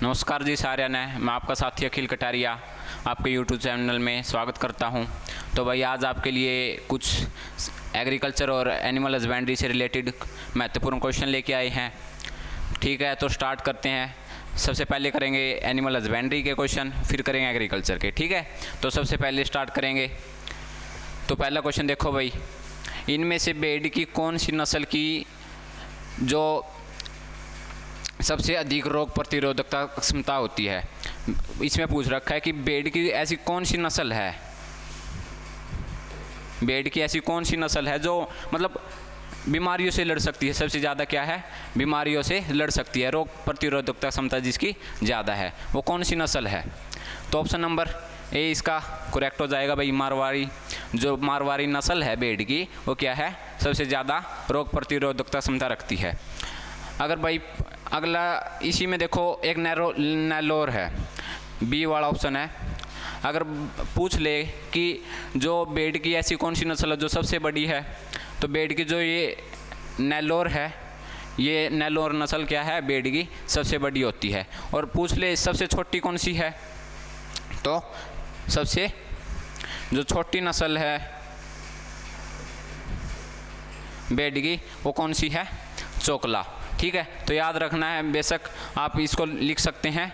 नमस्कार जी साਰਿਆਂ ने, मैं आपका साथी अखिल कटारिया आपके YouTube चैनल में स्वागत करता हूं। तो भाई आज आपके लिए कुछ एग्रीकल्चर और एनिमल हस्बेंड्री से रिलेटेड महत्वपूर्ण क्वेश्चन लेके आए हैं। ठीक है, तो स्टार्ट करते हैं। सबसे पहले करेंगे एनिमल हस्बेंड्री के क्वेश्चन, फिर करेंगे एग्रीकल्चर के। ठीक है, तो सबसे पहले स्टार्ट करेंगे। तो पहला क्वेश्चन देखो भाई, इनमें से भेड़ की कौन सी नस्ल की जो सबसे अधिक रोग प्रतिरोधकता क्षमता होती है। इसमें पूछ रखा है कि भेड़ की ऐसी कौन सी नस्ल है, भेड़ की ऐसी कौन सी नस्ल है जो मतलब बीमारियों से लड़ सकती है, सबसे ज़्यादा क्या है, बीमारियों से लड़ सकती है, रोग प्रतिरोधकता क्षमता जिसकी ज़्यादा है, वो कौन सी नस्ल है। तो ऑप्शन नंबर ए इसका करेक्ट हो जाएगा भाई, मारवाड़ी। जो मारवाड़ी नस्ल है भेड़ की, वो क्या है, सबसे ज़्यादा रोग प्रतिरोधकता क्षमता रखती है। अगर भाई अगला इसी में देखो एक नेलोर है, बी वाला ऑप्शन है। अगर पूछ ले कि जो भेड़ की ऐसी कौन सी नस्ल है जो सबसे बड़ी है, तो भेड़ की जो ये नेलोर है, ये नेलोर नस्ल क्या है, भेड़ की सबसे बड़ी होती है। और पूछ ले सबसे छोटी कौन सी है, तो सबसे जो छोटी नस्ल है भेड़ की वो कौन सी है, चोकला। ठीक है, तो याद रखना है, बेशक आप इसको लिख सकते हैं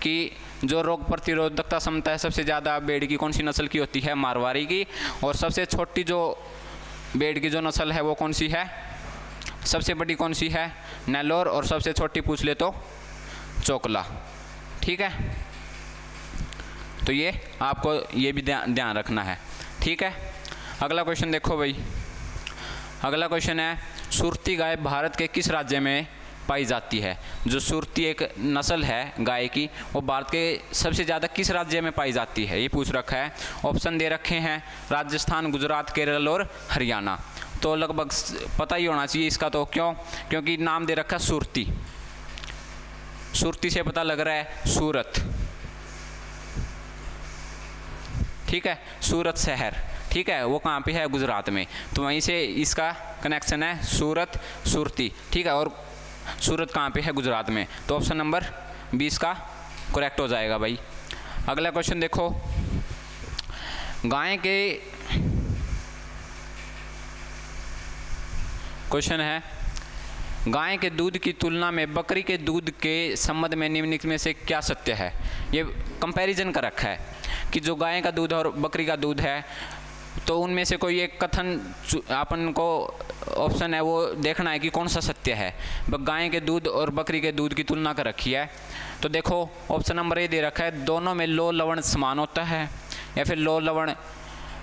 कि जो रोग प्रतिरोधकता क्षमता है सबसे ज़्यादा भेड़ की कौन सी नस्ल की होती है, मारवाड़ी की। और सबसे छोटी जो भेड़ की जो नस्ल है वो कौन सी है, सबसे बड़ी कौन सी है, नेलोर। और सबसे छोटी पूछ ले तो चोकला। ठीक है, तो ये आपको ये भी ध्यान रखना है। ठीक है, अगला क्वेश्चन देखो भाई। अगला क्वेश्चन है, सुरती गाय भारत के किस राज्य में पाई जाती है। जो सुरती एक नस्ल है गाय की, वो भारत के सबसे ज़्यादा किस राज्य में पाई जाती है, ये पूछ रखा है। ऑप्शन दे रखे हैं राजस्थान, गुजरात, केरल और हरियाणा। तो लगभग पता ही होना चाहिए इसका, तो क्योंकि नाम दे रखा है सुरती। सुरती से पता लग रहा है सूरत। ठीक है, सूरत शहर। ठीक है, वो कहाँ पे है, गुजरात में। तो वहीं से इसका कनेक्शन है सूरत, सुरती। ठीक है, और सूरत कहाँ पे है, गुजरात में। तो ऑप्शन नंबर 20 का करेक्ट हो जाएगा भाई। अगला क्वेश्चन देखो, गाय के क्वेश्चन है, गाय के दूध की तुलना में बकरी के दूध के संबंध में निम्नलिखित में से क्या सत्य है। ये कंपैरिजन कर रखा है कि जो गाय का दूध और बकरी का दूध है, तो उनमें से कोई एक कथन अपन को ऑप्शन है वो देखना है कि कौन सा सत्य है। गाय के दूध और बकरी के दूध की तुलना कर रखी है। तो देखो ऑप्शन नंबर ए दे रखा है, दोनों में लो लवण समान होता है, या फिर लो लवण।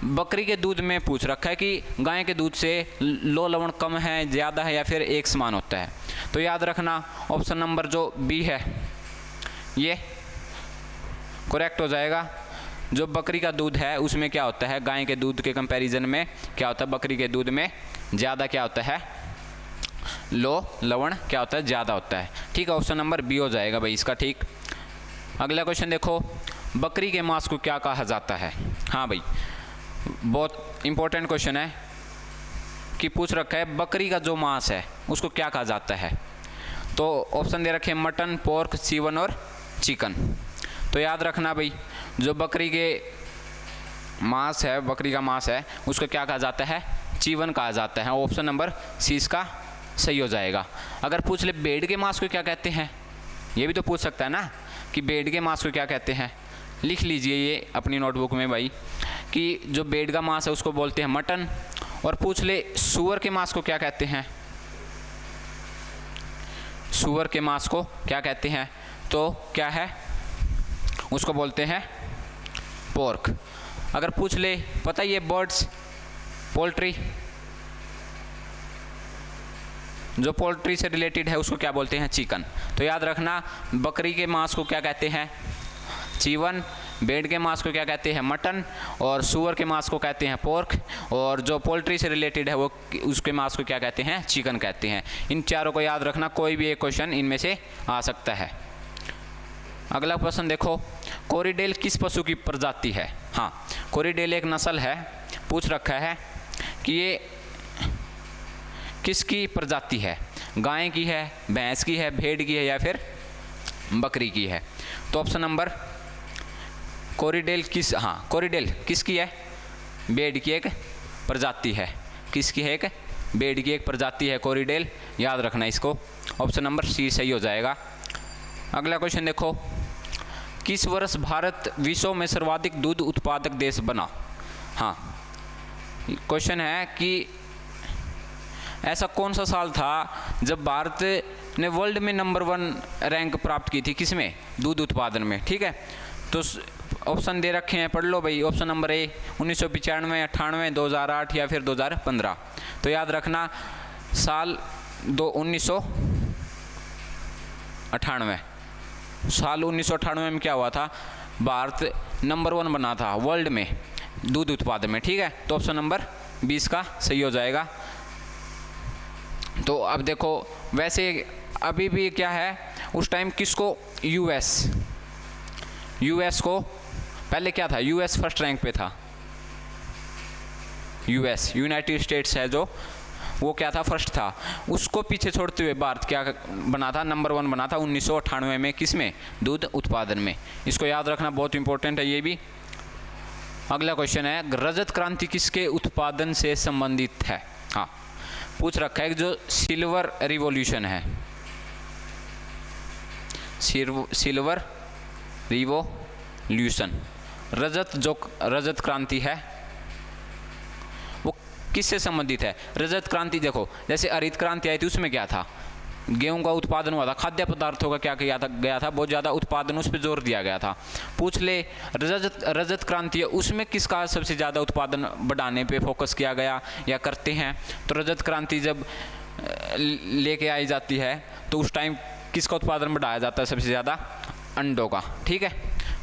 बकरी के दूध में पूछ रखा है कि गाय के दूध से लो लवण कम है, ज़्यादा है, या फिर एक समान होता है। तो याद रखना ऑप्शन नंबर जो बी है ये करेक्ट हो जाएगा। जो बकरी का दूध है उसमें क्या होता है, गाय के दूध के कंपैरिजन में क्या होता है, बकरी के दूध में ज़्यादा क्या होता है, लो लवण क्या होता है, ज़्यादा होता है। ठीक है, ऑप्शन नंबर बी हो जाएगा भाई इसका। ठीक, अगला क्वेश्चन देखो, बकरी के मांस को क्या कहा जाता है। हाँ भाई, बहुत इंपॉर्टेंट क्वेश्चन है कि पूछ रखा है बकरी का जो मांस है उसको क्या कहा जाता है। तो ऑप्शन दे रखे हैं मटन, पोर्क, चीवन और चिकन। तो याद रखना भाई, जो बकरी के मांस है, बकरी का मांस है, उसको क्या कहा जाता है, चीवन कहा जाता है। ऑप्शन नंबर सी इसका सही हो जाएगा। अगर पूछ ले भेड़ के मांस को क्या कहते हैं, ये भी तो पूछ सकता है ना कि भेड़ के मांस को क्या कहते हैं। लिख लीजिए ये अपनी नोटबुक में भाई कि जो भेड़ का मांस है उसको बोलते हैं मटन। और पूछ ले सूअर के मांस को क्या कहते हैं, सूअर के मांस को क्या कहते हैं, तो क्या है, उसको बोलते हैं पोर्क। अगर पूछ ले पता ये बर्ड्स, पोल्ट्री, जो पोल्ट्री से रिलेटेड है उसको क्या बोलते हैं, चिकन। तो याद रखना बकरी के मांस को क्या कहते हैं, चीवन, भेड़ के मांस को क्या कहते हैं, मटन, और सूअर के मांस को कहते हैं पोर्क, और जो पोल्ट्री से रिलेटेड है वो उसके मांस को क्या कहते हैं, चिकन कहते हैं। इन चारों को याद रखना, कोई भी एक क्वेश्चन इनमें से आ सकता है। अगला प्रश्न देखो, कोरिडेल किस पशु की प्रजाति है। हाँ, कोरिडेल एक नस्ल है, पूछ रखा है कि ये किसकी प्रजाति है, गाय की है, भैंस की है, भेड़ की है, या फिर बकरी की है। तो ऑप्शन नंबर कोरिडेल कोरिडेल किसकी है? भेड़ की एक प्रजाति है। किसकी है? एक भेड़ की एक प्रजाति है कोरिडेल, याद रखना इसको। ऑप्शन नंबर सी सही हो जाएगा। अगला क्वेश्चन देखो, किस वर्ष भारत विश्व में सर्वाधिक दूध उत्पादक देश बना? हाँ, क्वेश्चन है कि ऐसा कौन सा साल था जब भारत ने वर्ल्ड में नंबर 1 रैंक प्राप्त की थी? किसमें? दूध उत्पादन में। ठीक है, तो ऑप्शन दे रखे हैं, पढ़ लो भाई। ऑप्शन नंबर ए 1995, 98, 2008 या फिर 2015। तो याद रखना साल 1998। साल 1998 में क्या हुआ था? भारत नंबर 1 बना था वर्ल्ड में दूध उत्पादन में। ठीक है, तो ऑप्शन नंबर 20 का सही हो जाएगा। तो अब देखो, वैसे अभी भी क्या है, उस टाइम किसको? यूएस को पहले क्या था? यूएस फर्स्ट रैंक पे था। यूनाइटेड स्टेट्स है जो, वो क्या था? फर्स्ट था। उसको पीछे छोड़ते हुए भारत क्या बना था? नंबर 1 बना था 1998 में। किसमें? दूध उत्पादन में। इसको याद रखना, बहुत इंपॉर्टेंट है ये भी। अगला क्वेश्चन है, रजत क्रांति किसके उत्पादन से संबंधित है? हाँ, पूछ रखा है जो सिल्वर रिवॉल्यूशन है, सिल्वर रिवॉल्यूशन, रजत क्रांति है, वो किससे संबंधित है? रजत क्रांति देखो, जैसे हरित क्रांति आई थी, उसमें क्या था? गेहूं का उत्पादन हुआ था, खाद्य पदार्थों का क्या किया गया था? बहुत ज़्यादा उत्पादन, उस पर जोर दिया गया था। पूछ ले, रजत क्रांति है, उसमें किसका सबसे ज़्यादा उत्पादन बढ़ाने पे फोकस किया गया या करते हैं? तो रजत क्रांति जब लेके आई जाती है तो उस टाइम किसका उत्पादन बढ़ाया जाता है सबसे ज़्यादा? अंडों का। ठीक है,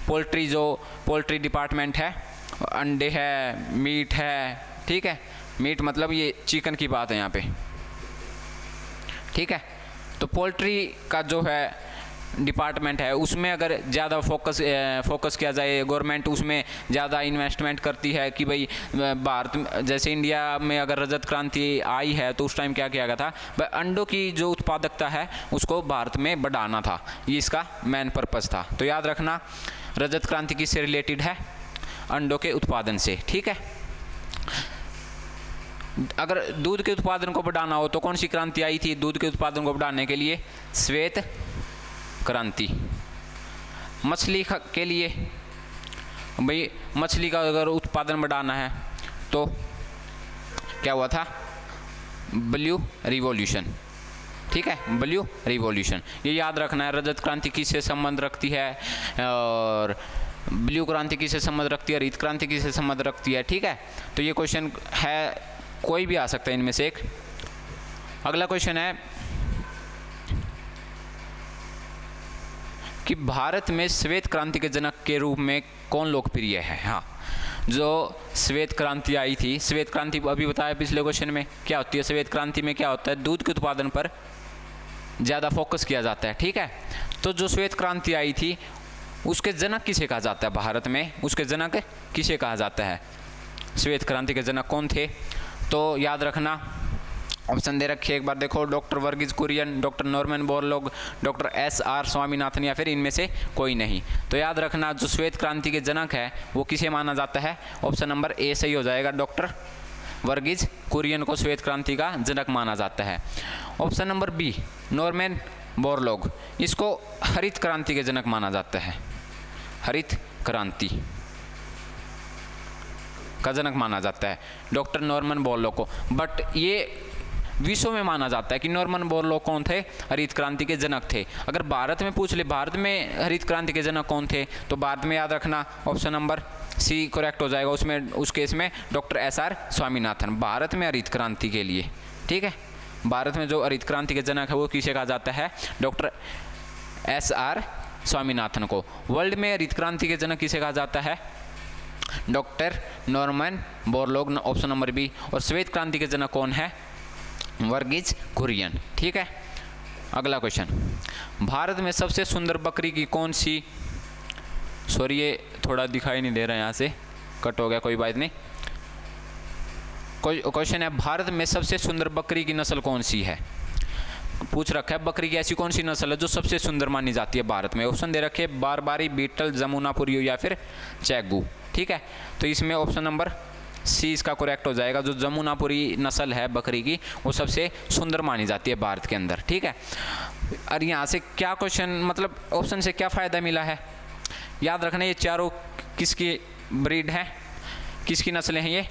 पोल्ट्री डिपार्टमेंट है, अंडे है, मीट है। ठीक है, मीट मतलब ये चिकन की बात है यहाँ पे। ठीक है, तो पोल्ट्री का जो है डिपार्टमेंट है, उसमें अगर ज़्यादा फोकस किया जाए, गवर्नमेंट उसमें ज़्यादा इन्वेस्टमेंट करती है कि भाई भारत जैसे इंडिया में अगर रजत क्रांति आई है तो उस टाइम क्या किया गया था? अंडों की जो उत्पादकता है उसको भारत में बढ़ाना था, ये इसका मेन पर्पस था। तो याद रखना, रजत क्रांति किससे रिलेटेड है? अंडों के उत्पादन से। ठीक है, अगर दूध के उत्पादन को बढ़ाना हो तो कौन सी क्रांति आई थी दूध के उत्पादन को बढ़ाने के लिए? श्वेत क्रांति। मछली के लिए भाई, मछली का अगर उत्पादन बढ़ाना है तो क्या हुआ था? Blue revolution. ठीक है, ब्लू रिवॉल्यूशन, ये याद रखना है। रजत क्रांति किससे संबंध रखती है और ब्लू क्रांति किससे संबंध रखती है, हरित क्रांति किससे संबंध रखती है? ठीक है, तो ये क्वेश्चन है, कोई भी आ सकता है इनमें से एक। अगला क्वेश्चन है कि भारत में श्वेत क्रांति के जनक के रूप में कौन लोकप्रिय है? हाँ, जो श्वेत क्रांति आई थी, श्वेत क्रांति अभी बताया पिछले क्वेश्चन में, क्या होती है श्वेत क्रांति में? क्या होता है? दूध के उत्पादन पर ज़्यादा फोकस किया जाता है। ठीक है, तो जो श्वेत क्रांति आई थी उसके जनक किसे कहा जाता है भारत में? उसके जनक किसे कहा जाता है? श्वेत क्रांति के जनक कौन थे? तो याद रखना, ऑप्शन दे रखिए एक बार देखो, doctor Verghese Kurien, doctor Norman Borlaug, doctor S R. Swaminathan या फिर इनमें से कोई नहीं। तो याद रखना, जो श्वेत क्रांति के जनक है वो किसे माना जाता है? ऑप्शन नंबर ए सही हो जाएगा, डॉक्टर वर्गीज कुरियन को श्वेत क्रांति का जनक माना जाता है। Option number B Norman Borlaug, इसको हरित क्रांति के जनक माना जाता है, हरित क्रांति का जनक माना जाता है डॉक्टर नॉर्मन बोरलॉग को। बट ये विश्व में माना जाता है कि नॉर्मन बोरलॉग कौन थे? हरित क्रांति के जनक थे। अगर भारत में पूछ ले भारत में हरित क्रांति के जनक कौन थे, तो भारत में याद रखना ऑप्शन नंबर सी करेक्ट हो जाएगा। उसमें उस केस में डॉक्टर एस.आर. स्वामीनाथन भारत में हरित क्रांति के लिए। ठीक है, भारत में जो हरित क्रांति के जनक है वो किसे कहा जाता है? Doctor S R. स्वामीनाथन को। वर्ल्ड में हरित क्रांति के जनक किसे कहा जाता है? Doctor Norman Borlaug, option number B. और श्वेत क्रांति के जनक कौन है? वर्गीज कुरियन। ठीक है, अगला क्वेश्चन, भारत में सबसे सुंदर बकरी की कौन सी, सॉरी ये थोड़ा दिखाई नहीं दे रहा है, यहाँ से कट हो गया, कोई बात नहीं। क्वेश्चन है, भारत में सबसे सुंदर बकरी की नस्ल कौन सी है? पूछ रखा है बकरी की ऐसी कौन सी नस्ल है जो सबसे सुंदर मानी जाती है भारत में। ऑप्शन दे रखे बारबारी, बीटल, जमुनापुरी या फिर चैगू। ठीक है, तो इसमें ऑप्शन नंबर सी इसका करेक्ट हो जाएगा। जो जमुनापुरी नस्ल है बकरी की वो सबसे सुंदर मानी जाती है भारत के अंदर। ठीक है, और यहाँ से क्या क्वेश्चन मतलब ऑप्शन से क्या फ़ायदा मिला है, याद रखना ये चारों किसकी ब्रीड है, किसकी नस्लें हैं, ये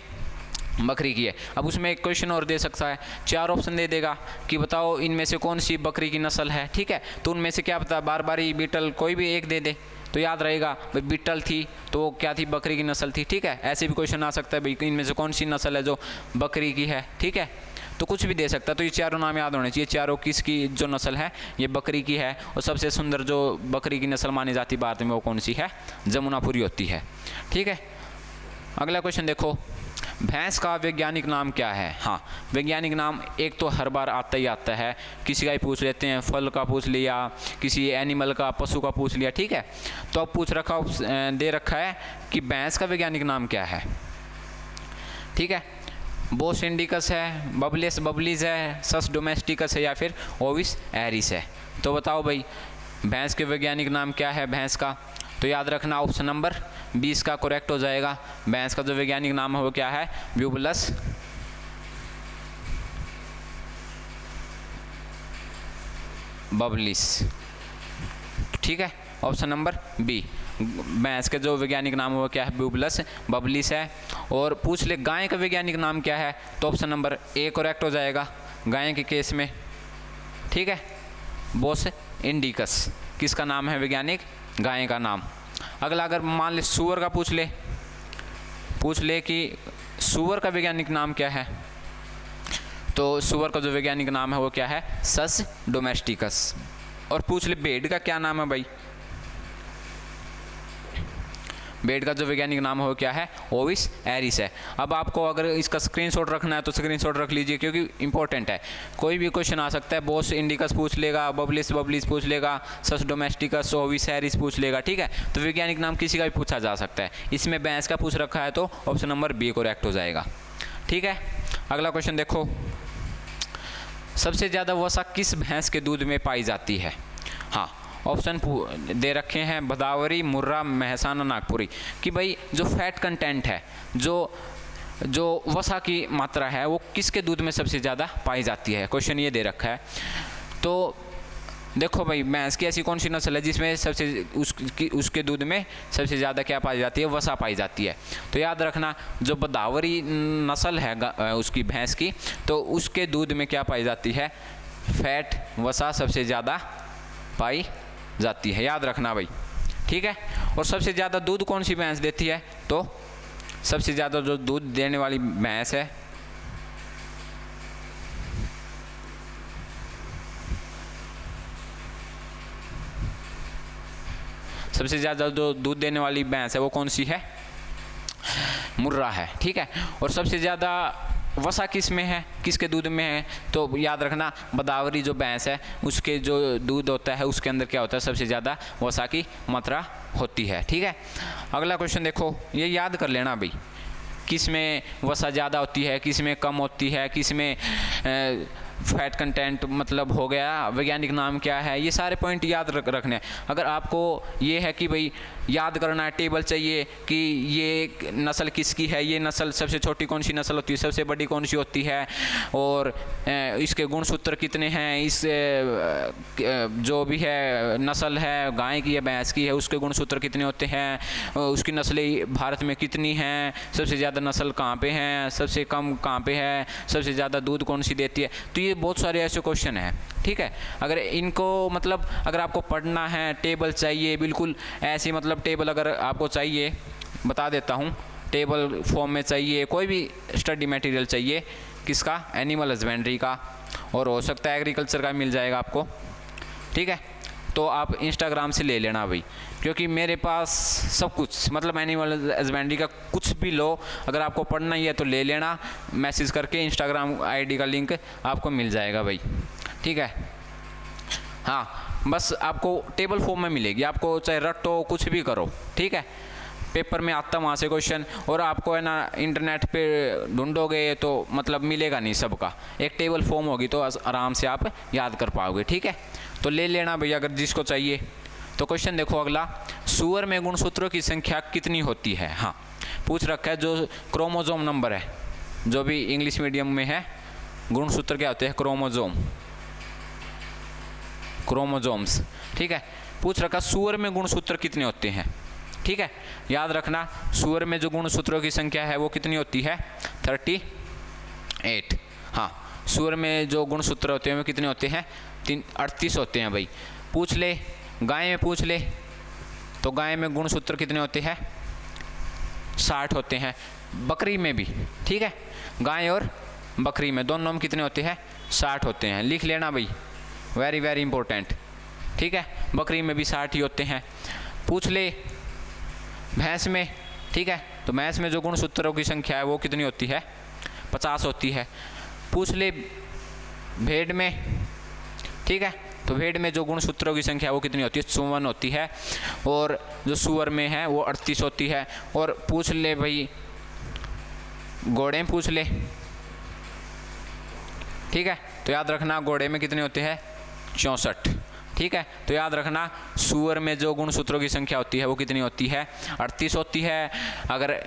बकरी की है। अब उसमें एक क्वेश्चन और दे सकता है, चार ऑप्शन दे देगा कि बताओ इनमें से कौन सी बकरी की नस्ल है। ठीक है, तो उनमें से क्या पता बारबारी, बीटल कोई भी एक दे दे तो याद रहेगा भाई बीटल थी तो वो क्या थी, बकरी की नस्ल थी। ठीक है, ऐसे भी क्वेश्चन आ सकता है भाई इनमें से कौन सी नस्ल है जो बकरी की है। ठीक है, तो कुछ भी दे सकता है। तो ये चारों नाम याद होने चाहिए, चारों किसकी जो नस्ल है ये बकरी की है, और सबसे सुंदर जो बकरी की नस्ल मानी जाती है भारत में वो कौन सी है, जमुनापुरी होती है। ठीक है, अगला क्वेश्चन देखो, भैंस का वैज्ञानिक नाम क्या है। हाँ, वैज्ञानिक नाम एक तो हर बार आता ही आता है, किसी का ही पूछ लेते हैं, फल का पूछ लिया, किसी एनिमल का, पशु का पूछ लिया। ठीक है, तो अब पूछ रखा दे रखा है कि भैंस का वैज्ञानिक नाम क्या है। ठीक है, बोस इंडिकस है, बबलेस बबलीज है, सस डोमेस्टिकस है या फिर ओविस एरिस है। तो बताओ भाई भैंस के वैज्ञानिक नाम क्या है भैंस का, तो याद रखना ऑप्शन नंबर 20 का करेक्ट हो जाएगा। भैंस का जो वैज्ञानिक नाम है वो क्या है, ब्यूबलस बबलिस। ठीक है, ऑप्शन नंबर बी, भैंस के जो वैज्ञानिक नाम है वो क्या है, ब्यूबलस बबलिस है। और पूछ ले गाय का वैज्ञानिक नाम क्या है, तो ऑप्शन नंबर ए करेक्ट हो जाएगा गाय के केस में। ठीक है, बोस इंडिकस किसका नाम है वैज्ञानिक, गाय का नाम। अगला अगर मान ले सूअर का पूछ ले कि सूअर का वैज्ञानिक नाम क्या है, तो सूअर का जो वैज्ञानिक नाम है वो क्या है, सस डोमेस्टिकस। और पूछ ले भेड़ का क्या नाम है भाई, भेड़ का जो वैज्ञानिक नाम है वो क्या है, ओविस एरिस है। अब आपको अगर इसका स्क्रीनशॉट रखना है तो स्क्रीनशॉट रख लीजिए क्योंकि इंपॉर्टेंट है, कोई भी क्वेश्चन आ सकता है। बोस इंडिकस पूछ लेगा, बबलिस बबलिस पूछ लेगा, सस डोमेस्टिकस, ओविस एरिस पूछ लेगा। ठीक है, तो वैज्ञानिक नाम किसी का भी पूछा जा सकता है। इसमें भैंस का पूछ रखा है तो ऑप्शन नंबर बी करेक्ट हो जाएगा। ठीक है, अगला क्वेश्चन देखो, सबसे ज़्यादा वसा किस भैंस के दूध में पाई जाती है। हाँ, ऑप्शन दे रखे हैं भदावरी, मुर्रा, महसाना, नागपुरी, कि भाई जो फैट कंटेंट है, जो वसा की मात्रा है वो किसके दूध में सबसे ज़्यादा पाई जाती है, क्वेश्चन ये दे रखा है। तो देखो भाई भैंस की ऐसी कौन सी नस्ल है जिसमें उसके दूध में सबसे ज़्यादा क्या पाई जाती है, वसा पाई जाती है। तो याद रखना जो भदावरी नस्ल है उसकी भैंस की, तो उसके दूध में क्या पाई जाती है, फैट वसा सबसे ज़्यादा पाई जाती है, याद रखना भाई। ठीक है, और सबसे ज़्यादा दूध कौन सी भैंस देती है, तो सबसे ज़्यादा जो दूध देने वाली भैंस है सबसे ज़्यादा जो दूध देने वाली भैंस है वो कौन सी है, मुर्रा है। ठीक है, और सबसे ज़्यादा वसा किस में है, किसके दूध में है, तो याद रखना भदावरी जो भैंस है उसके जो दूध होता है उसके अंदर क्या होता है, सबसे ज़्यादा वसा की मात्रा होती है। ठीक है, अगला क्वेश्चन देखो, ये याद कर लेना भाई किस में वसा ज़्यादा होती है, किस में कम होती है, किस में फैट कंटेंट मतलब हो गया, वैज्ञानिक नाम क्या है, ये सारे पॉइंट याद रखने हैं। अगर आपको ये है कि भाई याद करना है, टेबल चाहिए कि ये नस्ल किसकी है, ये नस्ल सबसे छोटी कौन सी नस्ल होती है, सबसे बड़ी कौन सी होती है, और इसके गुणसूत्र कितने हैं, इस जो भी है नस्ल है गाय की या भैंस की है उसके गुणसूत्र कितने होते हैं, उसकी नस्लें भारत में कितनी हैं, सबसे ज़्यादा नस्ल कहाँ पे हैं, सबसे कम कहाँ पे है, सबसे ज़्यादा दूध कौन सी देती है, तो ये बहुत सारे ऐसे क्वेश्चन हैं। ठीक है, अगर इनको मतलब अगर आपको पढ़ना है, टेबल चाहिए बिल्कुल ऐसी, मतलब टेबल अगर आपको चाहिए बता देता हूँ, टेबल फॉर्म में चाहिए, कोई भी स्टडी मटेरियल चाहिए किसका, एनिमल हस्बेंड्री का, और हो सकता है एग्रीकल्चर का मिल जाएगा आपको। ठीक है, तो आप इंस्टाग्राम से ले लेना भाई, क्योंकि मेरे पास सब कुछ मतलब एनिमल हस्बेंड्री का कुछ भी लो, अगर आपको पढ़ना ही है तो ले लेना, मैसेज करके इंस्टाग्राम आईडी का लिंक आपको मिल जाएगा भाई। ठीक है, हाँ बस आपको टेबल फॉर्म में मिलेगी, आपको चाहे रटो कुछ भी करो। ठीक है, पेपर में आता वहाँ से क्वेश्चन, और आपको है ना इंटरनेट पे ढूंढोगे तो मतलब मिलेगा नहीं सबका। एक टेबल फॉर्म होगी तो आराम से आप याद कर पाओगे। ठीक है, तो ले लेना भैया अगर जिसको चाहिए। तो क्वेश्चन देखो अगला, सुअर में गुणसूत्रों की संख्या कितनी होती है। हाँ, पूछ रखा है जो क्रोमोजोम नंबर है, जो भी इंग्लिश मीडियम में है गुणसूत्र क्या होते हैं, क्रोमोजोम्स। ठीक है, पूछ रखा सुअर में गुणसूत्र कितने होते हैं। ठीक है, याद रखना सुअर में जो गुणसूत्रों की संख्या है वो कितनी होती है, 38। हाँ, सुअर में जो गुणसूत्र होते हैं वो कितने होते हैं, 38 होते हैं भाई। पूछ ले गाय में, पूछ ले तो गाय में गुणसूत्र कितने होते हैं, 60 होते हैं। बकरी में भी, ठीक है, गाय और बकरी में दोनों में कितने होते हैं, 60 होते हैं। लिख लेना भाई, वेरी वेरी इंपॉर्टेंट। ठीक है, बकरी में भी 60 ही होते हैं। पूछ ले भैंस में, ठीक है, तो भैंस में जो गुणसूत्रों की संख्या है वो कितनी होती है, 50 होती है। पूछ ले भेड़ में, ठीक है, तो भेड़ में जो गुणसूत्रों की संख्या वो कितनी होती है, 54 होती है। और जो सुअर में है वो 38 होती है। और पूछ ले भाई घोड़े में, पूछ ले, ठीक है, तो याद रखना घोड़े में कितने होते हैं, 64। ठीक है, तो याद रखना सुअर में जो गुणसूत्रों की संख्या होती है वो कितनी होती है, 38 होती है। अगर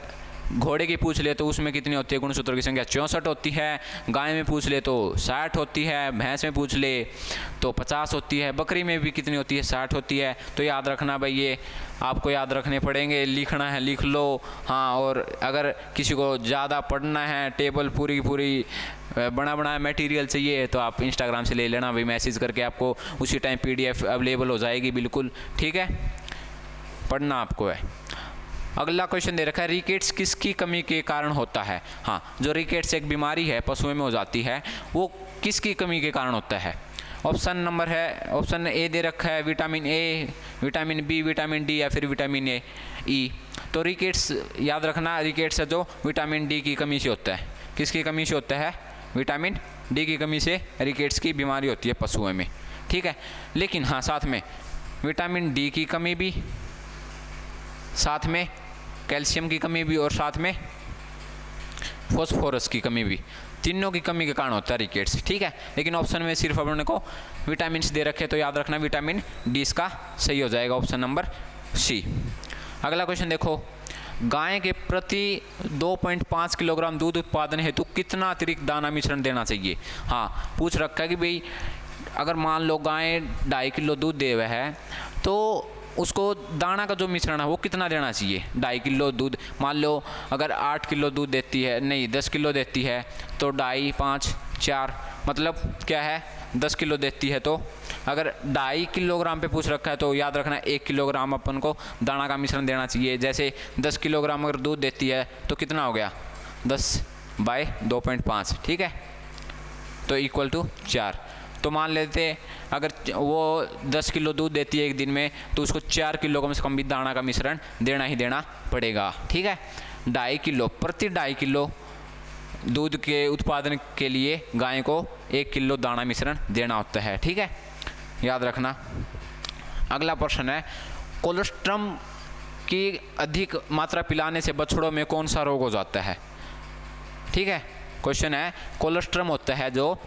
घोड़े की पूछ ले तो उसमें कितनी होती है गुणसूत्रों की संख्या, 64 होती है। गाय में पूछ ले तो 60 होती है। भैंस में पूछ ले तो 50 होती है। बकरी में भी कितनी होती है, 60 होती है। तो याद रखना भाई, ये आपको याद रखने पड़ेंगे, लिखना है लिख लो। हाँ, और अगर किसी को ज़्यादा पढ़ना है, टेबल पूरी पूरी बना मटेरियल चाहिए तो आप इंस्टाग्राम से ले लेना भाई, मैसेज करके आपको उसी टाइम PDF अवेलेबल हो जाएगी बिल्कुल। ठीक है, पढ़ना आपको है। अगला क्वेश्चन दे रखा है, रिकेट्स किसकी कमी के कारण होता है। हाँ, जो रिकेट्स एक बीमारी है पशुओं में हो जाती है, वो किसकी कमी के कारण होता है। ऑप्शन नंबर है, ऑप्शन ए दे रखा है vitamin A, vitamin B, vitamin D या फिर विटामिन ई। तो रिकेट्स याद रखना, रिकेट्स है जो विटामिन डी की कमी से होता है। किसकी कमी से होता है, विटामिन डी की कमी से रिकेट्स की बीमारी होती है पशुओं में। ठीक है, लेकिन हाँ साथ में विटामिन डी की कमी भी, साथ में कैल्शियम की कमी भी, और साथ में फॉस्फोरस की कमी भी, तीनों की कमी के कारण होता है रिकेट्स। ठीक है, लेकिन ऑप्शन में सिर्फ अपने को विटामिन दे रखे, तो याद रखना विटामिन डी इसका सही हो जाएगा, ऑप्शन नंबर सी। अगला क्वेश्चन देखो, गाय के प्रति 2.5 किलोग्राम दूध उत्पादन हेतु कितना अतिरिक्त दाना मिश्रण देना चाहिए। हाँ, पूछ रखा है कि भाई अगर मान लो गाय 2.5 किलो दूध दे हुआ है तो उसको दाना का जो मिश्रण है वो कितना देना चाहिए। 2.5 किलो दूध, मान लो अगर 8 किलो दूध देती है, नहीं 10 किलो देती है, तो 2.5, 5, 4 मतलब क्या है, 10 किलो देती है। तो अगर 2.5 किलोग्राम पे पूछ रखा है तो याद रखना 1 किलोग्राम अपन को दाना का मिश्रण देना चाहिए। जैसे 10 किलोग्राम अगर दूध देती है तो कितना हो गया, 10/2.5। ठीक है, तो इक्वल टू 4। तो मान लेते अगर वो 10 किलो दूध देती है एक दिन में, तो उसको 4 किलो कम से कम भी दाना का मिश्रण देना ही देना पड़ेगा। ठीक है, 2.5 किलो, प्रति 2.5 किलो दूध के उत्पादन के लिए गाय को 1 किलो दाना मिश्रण देना होता है। ठीक है, याद रखना। अगला प्रश्न है, कोलेस्ट्रम की अधिक मात्रा पिलाने से बछड़ों में कौन सा रोग हो जाता है। ठीक है, क्वेश्चन है, कोलेस्ट्रम होता है जो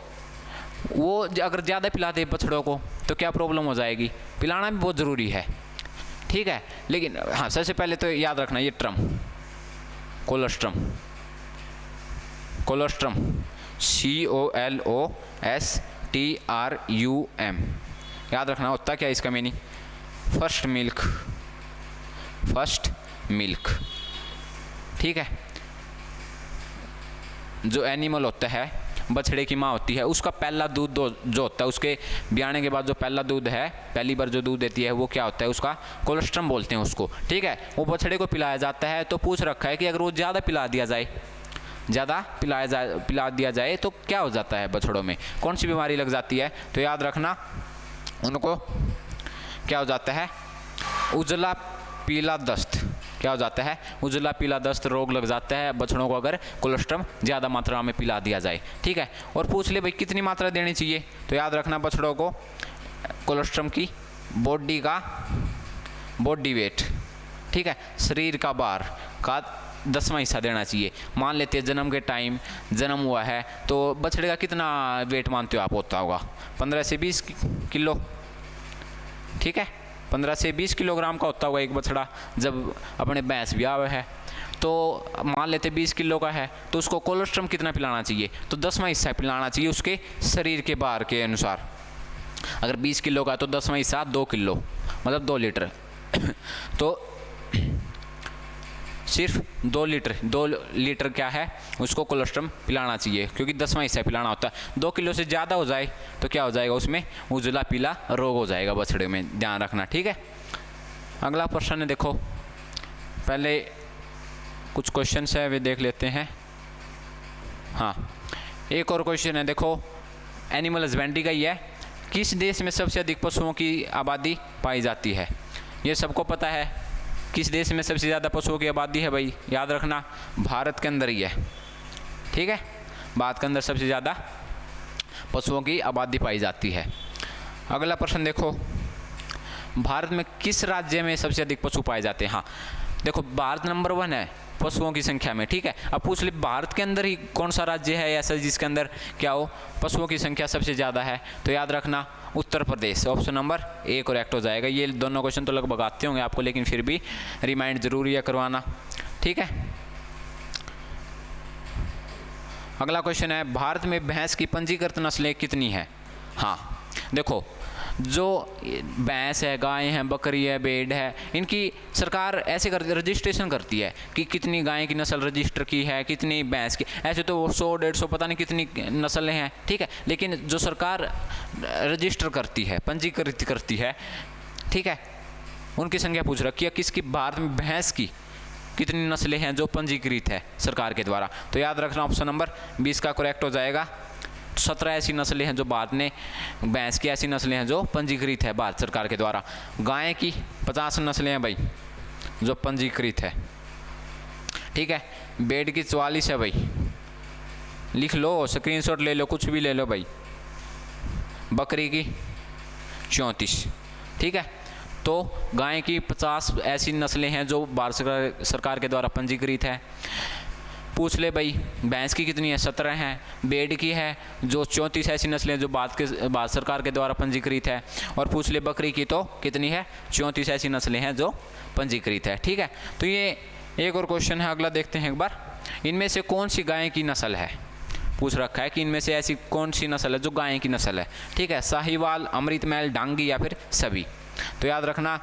वो अगर ज़्यादा पिलाते हैं बछड़ों को तो क्या प्रॉब्लम हो जाएगी। पिलाना भी बहुत ज़रूरी है। ठीक है, लेकिन हाँ सबसे पहले तो याद रखना ये ट्रम, कोलेस्ट्रम, कोलेस्ट्रम COLOSTRUM, याद रखना होता क्या इसका मीनिंग, फर्स्ट मिल्क। ठीक है, जो एनिमल होता है, बछड़े की माँ होती है, उसका पहला दूध जो होता है, उसके ब्याने के बाद जो पहला दूध है, पहली बार जो दूध देती है वो क्या होता है, उसका कोलेस्ट्रम बोलते हैं उसको। ठीक है, वो बछड़े को पिलाया जाता है। तो पूछ रखा है कि अगर वो ज़्यादा पिला दिया जाए तो क्या हो जाता है बछड़ों में, कौन सी बीमारी लग जाती है। तो याद रखना उनको क्या हो जाता है, उजला पीला दस्त, क्या हो जाता है, उजला पीला दस्त रोग लग जाता है बछड़ों को अगर कोलेस्ट्रम ज़्यादा मात्रा में पिला दिया जाए। ठीक है, और पूछ ले भाई कितनी मात्रा देनी चाहिए। तो याद रखना बछड़ों को कोलेस्ट्रम की बॉडी वेट, ठीक है, शरीर का भार का 10वां हिस्सा देना चाहिए। मान लेते हैं जन्म के टाइम जन्म हुआ है तो बछड़े का कितना वेट मानते हो आप होता होगा? 15 से 20 किलो, ठीक है, 15 से 20 किलोग्राम का होता होगा एक बछड़ा। जब अपने भैंस ब्याह हुआ है तो मान लेते 20 किलो का है, तो उसको कोलेस्ट्रम कितना पिलाना चाहिए? तो 10वां हिस्सा पिलाना चाहिए उसके शरीर के भार के अनुसार। अगर 20 किलो का तो 10वां हिस्सा 2 किलो, मतलब 2 लीटर तो सिर्फ 2 लीटर क्या है उसको कोलेस्ट्रम पिलाना चाहिए, क्योंकि 10वां हिस्सा पिलाना होता है। 2 किलो से ज़्यादा हो जाए तो क्या हो जाएगा, उसमें उजला पीला रोग हो जाएगा बछड़े में, ध्यान रखना, ठीक है। अगला प्रश्न है, देखो पहले कुछ क्वेश्चंस है वे देख लेते हैं। हाँ, एक और क्वेश्चन है, देखो एनिमल हस्बेंड्री का ही है। किस देश में सबसे अधिक पशुओं की आबादी पाई जाती है? ये सबको पता है, किस देश में सबसे ज़्यादा पशुओं की आबादी है भाई, याद रखना भारत के अंदर ही है, ठीक है, भारत के अंदर सबसे ज़्यादा पशुओं की आबादी पाई जाती है। अगला प्रश्न देखो, भारत में किस राज्य में सबसे अधिक पशु पाए जाते हैं? हाँ देखो, भारत नंबर 1 है पशुओं की संख्या में, ठीक है। अब पूछ ले भारत के अंदर ही कौन सा राज्य है ऐसा जिसके अंदर क्या हो पशुओं की संख्या सबसे ज़्यादा है? तो याद रखना Uttar Pradesh, option number 1 correct हो जाएगा। ये दोनों क्वेश्चन तो लगभग आते होंगे आपको, लेकिन फिर भी रिमाइंड जरूरी है करवाना, ठीक है। अगला क्वेश्चन है, भारत में भैंस की पंजीकृत नस्लें कितनी है? हाँ देखो, जो भैंस है, गाय है, बकरी है, भेड़ है, इनकी सरकार ऐसे रजिस्ट्रेशन करती है कि कितनी गाय की नस्ल रजिस्टर की है, कितनी भैंस की। ऐसे तो 100-150 पता नहीं कितनी नस्लें हैं, ठीक है, लेकिन जो सरकार रजिस्टर करती है, पंजीकृत करती है, ठीक है, उनकी संख्या पूछ रखी है। किसकी? भारत में भैंस की कितनी नस्लें हैं जो पंजीकृत है सरकार के द्वारा? तो याद रखना ऑप्शन नंबर 20 का करेक्ट हो जाएगा। 17 ऐसी नस्लें हैं जो भारत ने, भैंस की ऐसी नस्लें हैं जो पंजीकृत है भारत सरकार के द्वारा। गाय की 50 नस्लें हैं भाई जो पंजीकृत है, ठीक है। भेड़ की 44 है भाई, लिख लो, स्क्रीनशॉट ले लो, कुछ भी ले लो भाई। बकरी की 34, ठीक है। तो गाय की 50 ऐसी नस्लें हैं जो भारत सरकार के द्वारा पंजीकृत है। पूछ ले भाई भैंस की कितनी है? 17 हैं। भेड़ की है जो 34 ऐसी नस्लें जो भारत सरकार के द्वारा पंजीकृत है। और पूछ ले बकरी की तो कितनी है? 34 ऐसी नस्लें हैं जो पंजीकृत है, ठीक है। तो ये एक और क्वेश्चन है, अगला देखते हैं एक बार। इनमें से कौन सी गाय की नस्ल है? पूछ रखा है कि इनमें से ऐसी कौन सी नस्ल है जो गाय की नस्ल है, ठीक है। साहिवाल, अमृत महल, डांगी या फिर सभी? तो याद रखना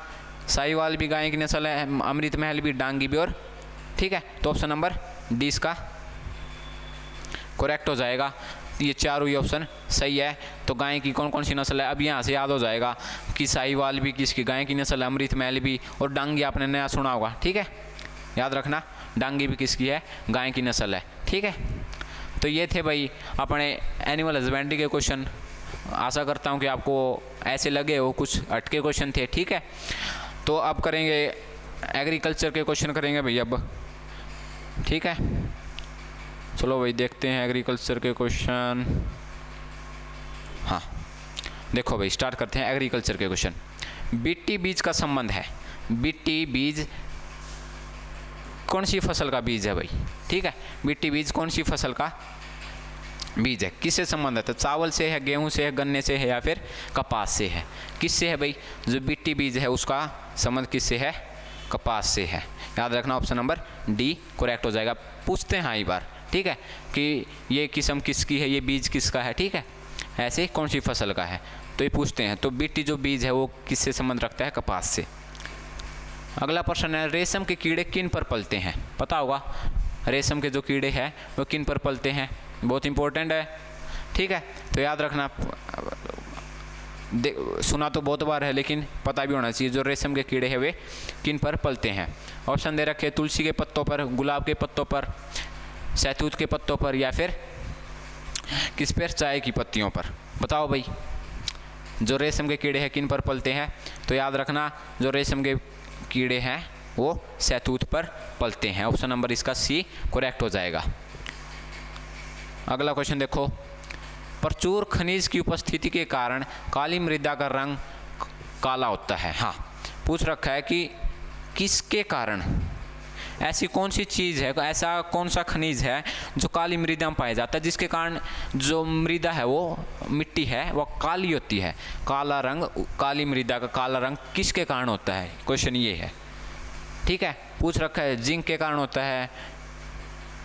साहिवाल भी गाय की नस्ल है, अमृत महल भी, डांगी भी, और ठीक है। तो ऑप्शन नंबर 20 का करेक्ट हो जाएगा। ये चारों ही ऑप्शन सही है। तो गाय की कौन कौन सी नस्ल है, अब यहाँ से याद हो जाएगा कि साहिवाल भी किसकी गाय की नस्ल है, अमृत महल भी, और डांगी आपने नया सुना होगा, ठीक है। याद रखना डांगी भी किसकी है? गाय की नस्ल है, ठीक है। तो ये थे भाई अपने एनिमल हस्बेंड्री के क्वेश्चन। आशा करता हूँ कि आपको ऐसे लगे हो, कुछ हटके क्वेश्चन थे, ठीक है। तो अब करेंगे एग्रीकल्चर के क्वेश्चन करेंगे भाई अब, ठीक है। चलो भाई देखते हैं एग्रीकल्चर के क्वेश्चन। हाँ देखो भाई स्टार्ट करते हैं एग्रीकल्चर के क्वेश्चन। बीटी बीज का संबंध है। बीटी बीज कौन सी फसल का बीज है भाई, ठीक है। बीटी बीज कौन सी फसल का बीज है, किससे संबंधित है? चावल से है, गेहूं से है, गन्ने से है, या फिर कपास से है? किससे है भाई? जो बीटी बीज है उसका संबंध किससे है? कपास से है। याद रखना ऑप्शन नंबर डी करेक्ट हो जाएगा। पूछते हैं एक बार, ठीक है, कि ये किस्म किसकी है, ये बीज किसका है, ठीक है, ऐसे कौन सी फसल का है, तो ये पूछते हैं। तो बीटी जो बीज है वो किससे संबंध रखता है? कपास से। अगला प्रश्न है, रेशम के कीड़े किन पर पलते हैं? पता होगा रेशम के जो कीड़े हैं वो किन पर पलते हैं, बहुत इंपॉर्टेंट है, ठीक है। तो याद रखना, सुना तो बहुत बार है लेकिन पता भी होना चाहिए, जो रेशम के कीड़े हैं वे किन पर पलते हैं। ऑप्शन दे रखे, तुलसी के पत्तों पर, गुलाब के पत्तों पर, शहतूत के पत्तों पर, या फिर किस पर? चाय की पत्तियों पर। बताओ भाई जो रेशम के कीड़े हैं किन पर पलते हैं? तो याद रखना जो रेशम के कीड़े हैं वो शहतूत पर पलते हैं। ऑप्शन नंबर इसका सी करेक्ट हो जाएगा। अगला क्वेश्चन देखो, प्रचुर खनिज की उपस्थिति के कारण काली मृदा का रंग काला होता है। हाँ पूछ रखा है कि किसके कारण, ऐसी कौन सी चीज़ है, ऐसा कौन सा खनिज है जो काली मृदा में पाया जाता है, जिसके कारण जो मृदा है वो मिट्टी है वो काली होती है। काला रंग, काली मृदा का काला रंग किसके कारण होता है, क्वेश्चन ये है। ठीक है, पूछ रखा है जिंक के कारण होता है,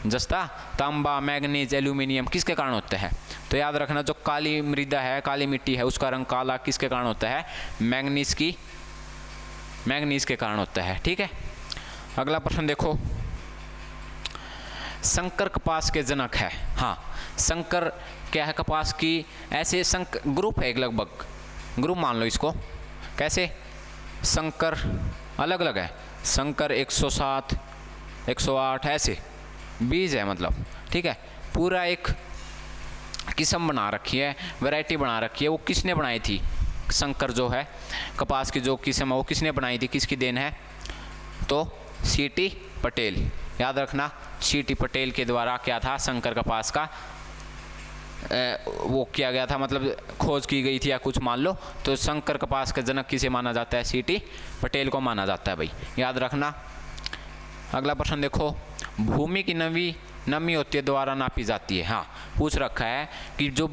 जस्ता, तांबा, मैग्नीज, एल्यूमिनियम किसके कारण होता है। तो याद रखना जो काली मृदा है, काली मिट्टी है, उसका रंग काला किसके कारण होता है, मैग्नीज के कारण होता है। ठीक है, अगला प्रश्न देखो, संकर कपास के जनक है। हाँ, संकर क्या है, कपास की ऐसे ग्रुप है, एक लगभग ग्रुप मान लो इसको। कैसे, संकर अलग अलग है, संकर 107, 108 ऐसे बीज है मतलब। ठीक है, पूरा एक किस्म बना रखी है, वैरायटी बना रखी है। वो किसने बनाई थी, संकर जो है कपास की जो किस्म है वो किसने बनाई थी, किसकी देन है, तो सीटी पटेल। याद रखना, सीटी पटेल के द्वारा क्या था, संकर कपास का वो किया गया था, मतलब खोज की गई थी या कुछ मान लो। तो संकर कपास का जनक किसे माना जाता है, सीटी पटेल को माना जाता है भाई, याद रखना। अगला प्रश्न देखो, भूमि की नमी होती है द्वारा नापी जाती है। हाँ, पूछ रखा है कि जो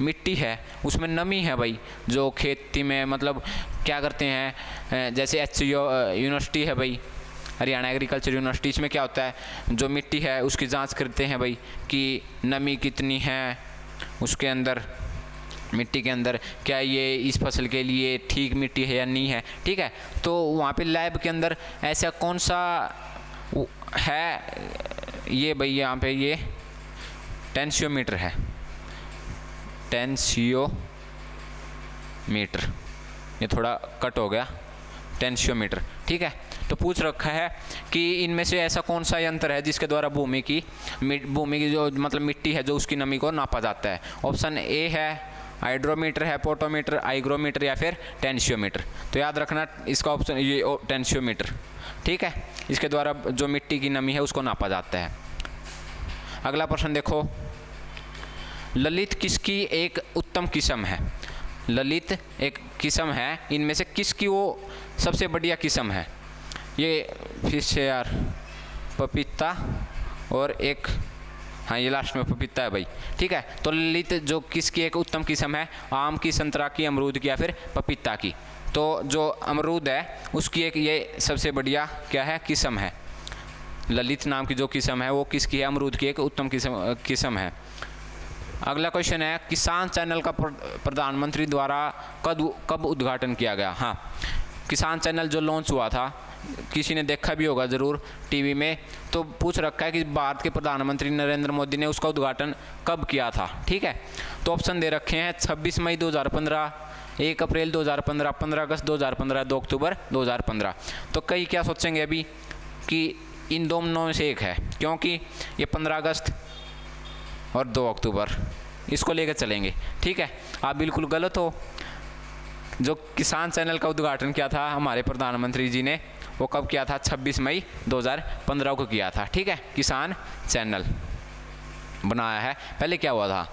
मिट्टी है उसमें नमी है भाई, जो खेती में मतलब क्या करते हैं, जैसे यूनिवर्सिटी है भाई, हरियाणा एग्रीकल्चर यूनिवर्सिटी, इसमें क्या होता है, जो मिट्टी है उसकी जांच करते हैं भाई कि नमी कितनी है उसके अंदर, मिट्टी के अंदर, क्या ये इस फसल के लिए ठीक मिट्टी है या नहीं है। ठीक है, तो वहाँ पे लैब के अंदर ऐसा कौन सा है, ये भाई यहाँ पे ये टेंशियोमीटर है, टेंशियोमीटर, ये थोड़ा कट हो गया, टेंशियोमीटर। ठीक है, तो पूछ रखा है कि इनमें से ऐसा कौन सा यंत्र है जिसके द्वारा भूमि की जो मतलब मिट्टी है जो उसकी नमी को नापा जाता है। ऑप्शन ए है हाइड्रोमीटर है, पोटोमीटर, हाइग्रोमीटर या फिर टेंशियोमीटर। तो याद रखना इसका ऑप्शन ये टेंशियोमीटर। ठीक है, इसके द्वारा जो मिट्टी की नमी है उसको नापा जाता है। अगला प्रश्न देखो, ललित किसकी एक उत्तम किस्म है। ललित एक किस्म है, इनमें से किसकी वो सबसे बढ़िया किस्म है। ये फिर से यार पपीता और एक, हाँ ये लास्ट में पपीता है भाई। ठीक है, तो ललित जो किसकी एक उत्तम किस्म है, आम की, संतरा की, अमरूद की या फिर पपीता की। तो जो अमरूद है उसकी एक ये सबसे बढ़िया क्या है, किस्म है। ललित नाम की जो किस्म है वो किसकी है, अमरूद की एक उत्तम किस्म है। अगला क्वेश्चन है, किसान चैनल का प्रधानमंत्री द्वारा कब उद्घाटन किया गया। हाँ, किसान चैनल जो लॉन्च हुआ था, किसी ने देखा भी होगा ज़रूर टीवी में। तो पूछ रखा है कि भारत के प्रधानमंत्री नरेंद्र मोदी ने उसका उद्घाटन कब किया था। ठीक है, तो ऑप्शन दे रखे हैं 26 मई 2015, 1 अप्रैल 2015, 15 अगस्त 2015, 2 अक्टूबर 2015। तो कई क्या सोचेंगे अभी कि इन दोनों में से एक है, क्योंकि ये 15 अगस्त और 2 अक्टूबर इसको लेकर चलेंगे। ठीक है, आप बिल्कुल गलत हो। जो किसान चैनल का उद्घाटन किया था हमारे प्रधानमंत्री जी ने, वो कब किया था, 26 मई 2015 को किया था। ठीक है, किसान चैनल बनाया है। पहले क्या हुआ था,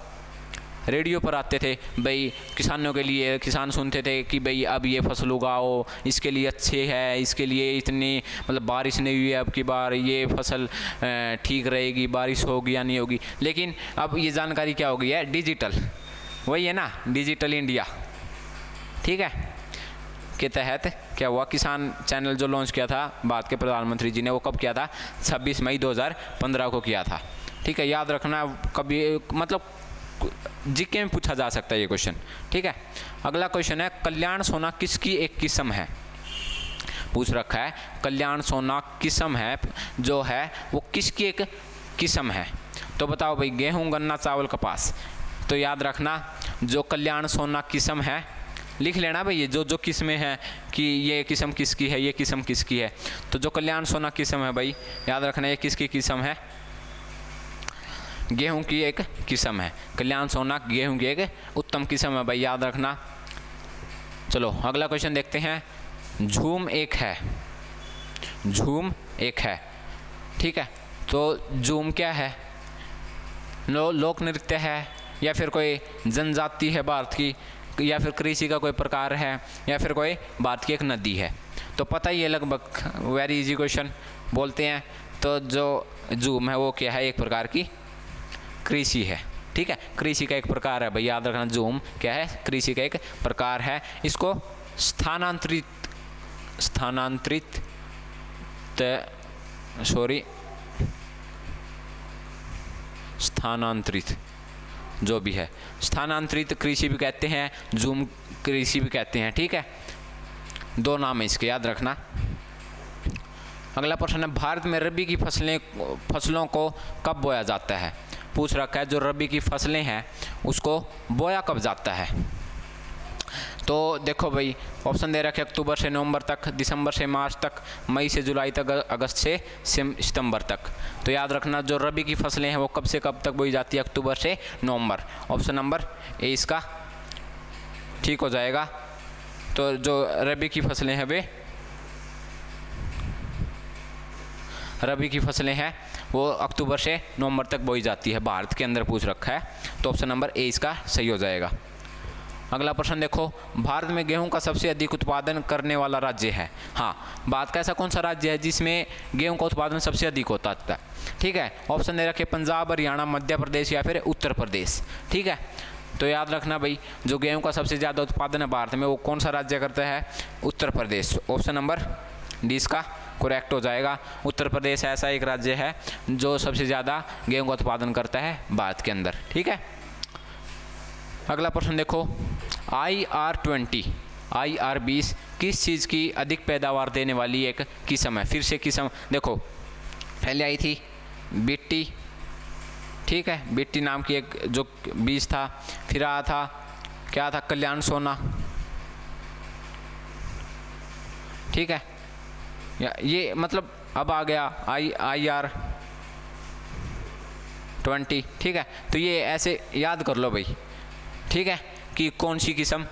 रेडियो पर आते थे भाई, किसानों के लिए, किसान सुनते थे कि भाई अब ये फसल उगाओ, इसके लिए अच्छे है, इसके लिए इतनी मतलब बारिश नहीं हुई है अब की बार, ये फसल ठीक रहेगी, बारिश होगी या नहीं होगी। लेकिन अब ये जानकारी क्या हो गई है, डिजिटल, वही है ना, डिजिटल इंडिया। ठीक है, के तहत क्या हुआ, किसान चैनल जो लॉन्च किया था भारत के प्रधानमंत्री जी ने, वो कब किया था, 26 मई 2015 को किया था। ठीक है, याद रखना, कभी मतलब जीके में पूछा जा सकता है ये क्वेश्चन। ठीक है, अगला क्वेश्चन है, कल्याण सोना किसकी एक किस्म है। पूछ रखा है कल्याण सोना किस्म है जो है वो किसकी एक किस्म है। तो बताओ भाई, गेहूं, गन्ना, चावल, कपास। तो याद रखना जो कल्याण सोना किस्म है, लिख लेना भाई ये जो किस्में हैं कि ये किस्म किसकी है, ये किस्म किसकी है। तो जो कल्याण सोना किस्म है भाई, याद रखना ये किसकी किस्म है, गेहूं की एक किस्म है। कल्याण सोना गेहूं की एक उत्तम किस्म है भाई, याद रखना। चलो अगला क्वेश्चन देखते हैं, झूम एक है, झूम एक है। ठीक है, तो झूम क्या है, लोक नृत्य है या फिर कोई जनजाति है भारत की, या फिर कृषि का कोई प्रकार है, या फिर कोई भारत की एक नदी है। तो पता ही है लगभग, वेरी इजी क्वेश्चन बोलते हैं। तो जो जूम है वो क्या है, एक प्रकार की कृषि है, ठीक है, कृषि का एक प्रकार है भाई, याद रखना, जूम क्या है, कृषि का एक प्रकार है। इसको स्थानांतरित जो भी है, स्थानांतरित कृषि भी कहते हैं, जूम कृषि भी कहते हैं, ठीक है, दो नाम है इसके, याद रखना। अगला प्रश्न है, भारत में रबी की फसलों को कब बोया जाता है? पूछ रखा है जो रबी की फसलें हैं उसको बोया कब जाता है। तो देखो भाई, ऑप्शन दे रखे अक्टूबर से नवंबर तक, दिसंबर से मार्च तक, मई से जुलाई तक, अगस्त से सितंबर तक। तो याद रखना जो रबी की फसलें हैं वो कब से कब तक बोई जाती है, अक्टूबर से नवंबर। ऑप्शन नंबर ए इसका ठीक हो जाएगा। तो जो रबी की फसलें हैं वे रबी की फसलें हैं वो अक्टूबर से नवंबर तक बोई जाती है, भारत के अंदर पूछ रखा है। तो ऑप्शन नंबर ए इसका सही हो जाएगा। अगला प्रश्न देखो, भारत में गेहूं का सबसे अधिक उत्पादन करने वाला राज्य है। हाँ, भारत का ऐसा कौन सा राज्य है जिसमें गेहूं का उत्पादन सबसे अधिक होता है? ठीक है, ऑप्शन दे रखे पंजाब, हरियाणा, मध्य प्रदेश या फिर उत्तर प्रदेश, ठीक है। तो याद रखना भाई, जो गेहूं का सबसे ज़्यादा उत्पादन है भारत में वो कौन सा राज्य करता है? Uttar Pradesh. Option number D इसका करेक्ट हो जाएगा। उत्तर प्रदेश ऐसा एक राज्य है जो सबसे ज़्यादा गेहूं का उत्पादन करता है भारत के अंदर, ठीक है। अगला प्रश्न देखो, IR20 IR20 किस चीज़ की अधिक पैदावार देने वाली एक किस्म है? फिर से किस्म देखो, पहले आई थी बिट्टी, ठीक है, बिट्टी नाम की एक जो बीज था। फिर आया था क्या था, कल्याण सोना, ठीक है। ये मतलब अब आ गया IR20, ठीक है। तो ये ऐसे याद कर लो भाई, ठीक है, कि कौन सी किस्म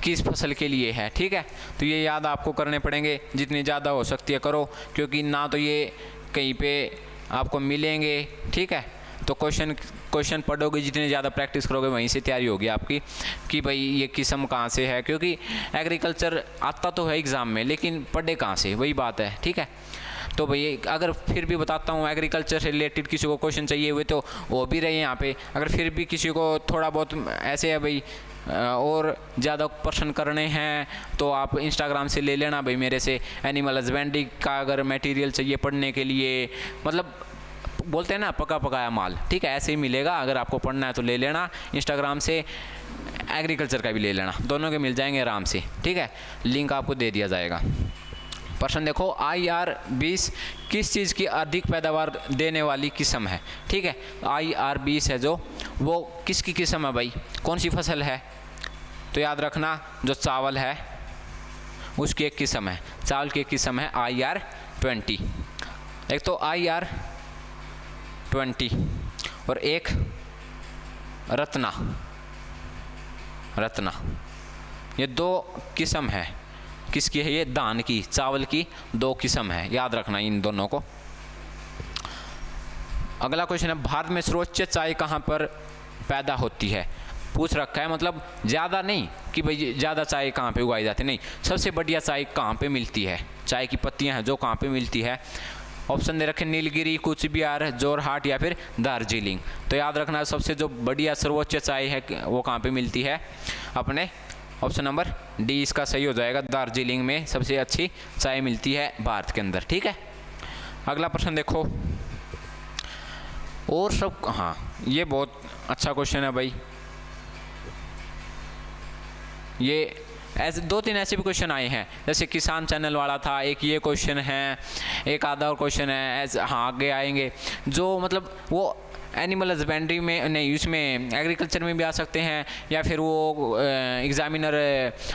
किस फसल के लिए है, ठीक है। तो ये याद आपको करने पड़ेंगे, जितनी ज़्यादा हो सकती है करो, क्योंकि ना तो ये कहीं पे आपको मिलेंगे, ठीक है। तो क्वेश्चन पढ़ोगे, जितनी ज़्यादा प्रैक्टिस करोगे वहीं से तैयारी होगी आपकी कि भाई ये किस्म कहाँ से है, क्योंकि एग्रीकल्चर आता तो है एग्ज़ाम में, लेकिन पढ़े कहाँ से, वही बात है, ठीक है। तो भाई अगर फिर भी बताता हूँ, एग्रीकल्चर से रिलेटेड किसी को क्वेश्चन चाहिए हुए तो वो भी रहे यहाँ पे। अगर फिर भी किसी को थोड़ा बहुत ऐसे है भाई और ज़्यादा प्रश्न करने हैं तो आप इंस्टाग्राम से ले लेना भाई मेरे से, एनिमल हस्बेंड्री का अगर मटेरियल चाहिए पढ़ने के लिए, मतलब बोलते हैं ना पका पकाया माल, ठीक है, ऐसे ही मिलेगा। अगर आपको पढ़ना है तो ले लेना इंस्टाग्राम से, एग्रीकल्चर का भी ले लेना, दोनों के मिल जाएंगे आराम से, ठीक है, लिंक आपको दे दिया जाएगा। प्रश्न देखो, IR20 किस चीज़ की अधिक पैदावार देने वाली किस्म है? ठीक है, IR20 है जो, वो किसकी किस्म है भाई, कौन सी फसल है? तो याद रखना जो चावल है उसकी एक किस्म है, चावल की एक किस्म है IR20। एक तो IR20 और एक रत्ना, ये दो किस्म है। किसकी है ये? धान की, चावल की दो किस्म है, याद रखना इन दोनों को। अगला क्वेश्चन है, भारत में सर्वोच्च चाय कहाँ पर पैदा होती है? पूछ रखा है, मतलब ज़्यादा नहीं कि भाई ज़्यादा चाय कहाँ पे उगाई जाती, नहीं, सबसे बढ़िया चाय कहाँ पे मिलती है, चाय की पत्तियाँ हैं जो कहाँ पे मिलती है। ऑप्शन दे रखे नीलगिरी, कूच बिहार, जोरहाट या फिर दार्जिलिंग। तो याद रखना सबसे जो बढ़िया सर्वोच्च चाय है वो कहाँ पे मिलती है, अपने ऑप्शन नंबर डी इसका सही हो जाएगा, दार्जिलिंग में सबसे अच्छी चाय मिलती है भारत के अंदर, ठीक है। अगला प्रश्न देखो, और सब, हाँ ये बहुत अच्छा क्वेश्चन है भाई, ये ऐसे दो तीन ऐसे भी क्वेश्चन आए हैं, जैसे किसान चैनल वाला था, एक ये क्वेश्चन है, एक आधा और क्वेश्चन है, ऐसे हाँ आगे आएंगे जो मतलब वो एनिमल हस्बेंड्री में नहीं, उसमें एग्रीकल्चर में भी आ सकते हैं, या फिर वो एग्जामिनर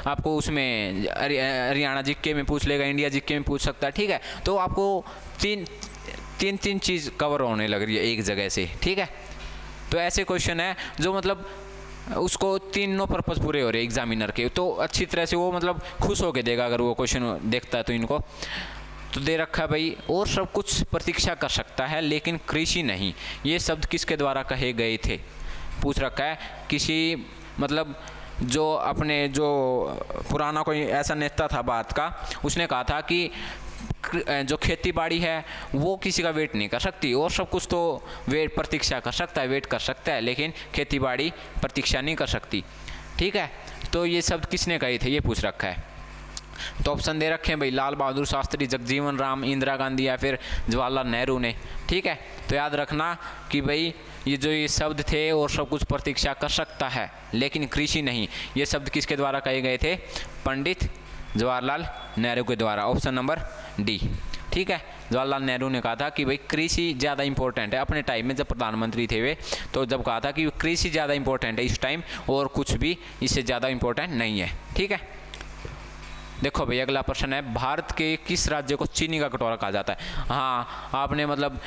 आपको उसमें हरियाणा जीके में पूछ लेगा, इंडिया जीके में पूछ सकता है, ठीक है। तो आपको तीन चीज़ कवर होने लग रही है एक जगह से, ठीक है। तो ऐसे क्वेश्चन है जो मतलब उसको तीनों पर्पज़ पूरे हो रहे हैं एग्जामिनर के, तो अच्छी तरह से वो मतलब खुश होके देगा अगर वो क्वेश्चन देखता है तो इनको। तो दे रखा है भाई, और सब कुछ प्रतीक्षा कर सकता है लेकिन कृषि नहीं, ये शब्द किसके द्वारा कहे गए थे? पूछ रखा है, किसी मतलब जो अपने जो पुराना कोई ऐसा नेता था भारत का, उसने कहा था कि जो खेती बाड़ी है वो किसी का वेट नहीं कर सकती, और सब कुछ तो वेट प्रतीक्षा कर सकता है, वेट कर सकता है, लेकिन खेती बाड़ी प्रतीक्षा नहीं कर सकती। ठीक है, तो ये शब्द किसने कहे थे, ये पूछ रखा है। तो ऑप्शन दे रखे हैं भाई, लाल बहादुर शास्त्री, जगजीवन राम, इंदिरा गांधी या फिर जवाहरलाल नेहरू ने। ठीक है, तो याद रखना कि भाई ये शब्द थे, और सब कुछ प्रतीक्षा कर सकता है लेकिन कृषि नहीं, ये शब्द किसके द्वारा कहे गए थे, पंडित जवाहरलाल नेहरू के द्वारा। Option number D. ठीक है, जवाहरलाल नेहरू ने कहा था कि भाई कृषि ज़्यादा इंपॉर्टेंट है। अपने टाइम में जब प्रधानमंत्री थे वे, तो जब कहा था कि कृषि ज़्यादा इंपॉर्टेंट है इस टाइम, और कुछ भी इससे ज़्यादा इंपॉर्टेंट नहीं है। ठीक है, देखो भाई अगला प्रश्न है, भारत के किस राज्य को चीनी का कटोरा कहा जाता है। हाँ, आपने मतलब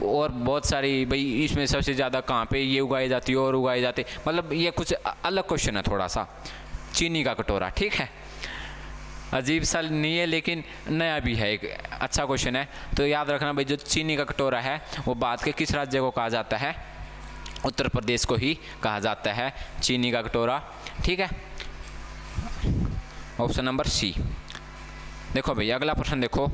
और बहुत सारी भाई, इसमें सबसे ज़्यादा कहाँ पे ये उगाई जाती है और उगाई जाती है, मतलब ये कुछ अलग क्वेश्चन है थोड़ा सा, चीनी का कटोरा। ठीक है, अजीब सा नहीं है लेकिन नया भी है, एक अच्छा क्वेश्चन है। तो याद रखना भाई, जो चीनी का कटोरा है वो भारत के किस राज्य को कहा जाता है, उत्तर प्रदेश को ही कहा जाता है चीनी का कटोरा। ठीक है, ऑप्शन नंबर सी। देखो भाई अगला प्रश्न देखो,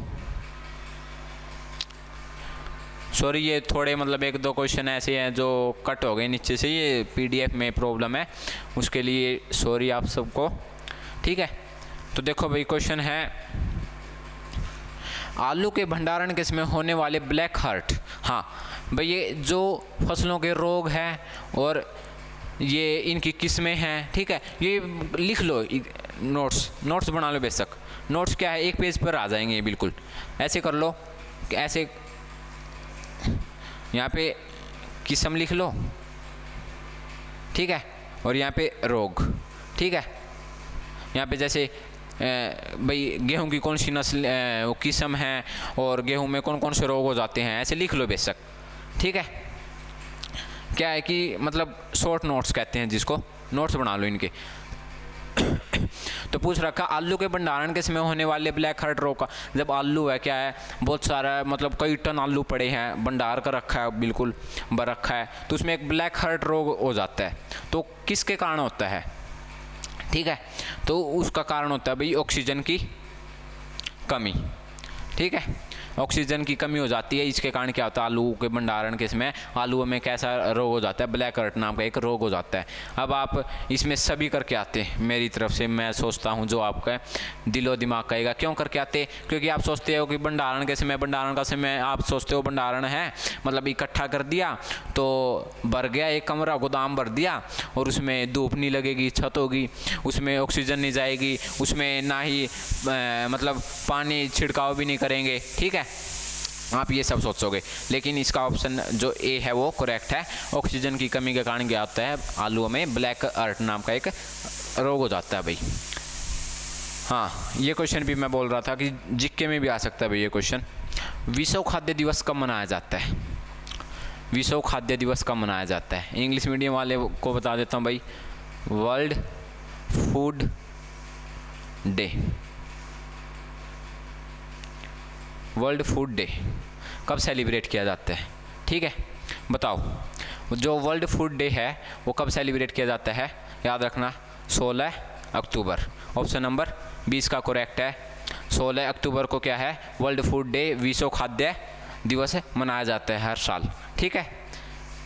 सॉरी ये थोड़े मतलब एक दो क्वेश्चन ऐसे हैं जो कट हो गए नीचे से, ये पीडीएफ में प्रॉब्लम है, उसके लिए सॉरी आप सबको। ठीक है, तो देखो भाई क्वेश्चन है, आलू के भंडारण के समय होने वाले ब्लैक हार्ट। हाँ भाई, ये जो फसलों के रोग हैं और ये इनकी किस्में हैं। ठीक है, ये लिख लो, नोट्स बना लो बेशक। नोट्स क्या है, एक पेज पर आ जाएंगे बिल्कुल, ऐसे कर लो, ऐसे यहाँ पे किस्म लिख लो। ठीक है, और यहाँ पे रोग। ठीक है, यहाँ पे जैसे भाई गेहूं की कौन सी नस्ल किस्म है और गेहूं में कौन कौन से रोग हो जाते हैं, ऐसे लिख लो बेशक। ठीक है, क्या है कि मतलब शॉर्ट नोट्स कहते हैं जिसको, नोट्स बना लो इनके। तो पूछ रखा, आलू के भंडारण के समय होने वाले ब्लैक हार्ट रोग का। जब आलू है क्या है, बहुत सारा मतलब कई टन आलू पड़े हैं, भंडार कर रखा है, बिल्कुल भर रखा है, तो उसमें एक ब्लैक हार्ट रोग हो जाता है। तो किसके कारण होता है। ठीक है, तो उसका कारण होता है भाई ऑक्सीजन की कमी। ठीक है, ऑक्सीजन की कमी हो जाती है, इसके कारण क्या होता है, आलू के भंडारण के समय आलूओं में कैसा रोग हो जाता है, ब्लैक हार्ट नाम का एक रोग हो जाता है। अब आप इसमें सभी करके आते हैं, मेरी तरफ से मैं सोचता हूँ जो आपका दिलो दिमाग कहेगा क्यों करके आते, क्योंकि आप सोचते हो कि भंडारण के समय, भंडारण का समय आप सोचते हो भंडारण है मतलब इकट्ठा कर दिया तो भर गया, एक कमरा गोदाम भर दिया और उसमें धूप नहीं लगेगी, छत होगी, उसमें ऑक्सीजन नहीं जाएगी, उसमें ना ही मतलब पानी छिड़काव भी नहीं करेंगे। ठीक है, आप ये सब सोचोगे, लेकिन इसका ऑप्शन जो ए है वो करेक्ट है। ऑक्सीजन की कमी के कारण क्या होता है, आलूओं में ब्लैक हार्ट नाम का एक रोग हो जाता है भाई। हाँ, ये क्वेश्चन भी मैं बोल रहा था कि जीके में भी आ सकता है भाई ये क्वेश्चन। विश्व खाद्य दिवस कब मनाया जाता है, विश्व खाद्य दिवस कब मनाया जाता है। इंग्लिश मीडियम वाले को बता देता हूँ भाई, world food day, world food day कब सेलिब्रेट किया जाता है। ठीक है, बताओ जो वर्ल्ड फूड डे है वो कब सेलिब्रेट किया जाता है, याद रखना 16 अक्टूबर। ऑप्शन नंबर 20 का करेक्ट है, 16 अक्टूबर को क्या है, वर्ल्ड फूड डे, विश्व खाद्य दिवस मनाया जाता है हर साल। ठीक है,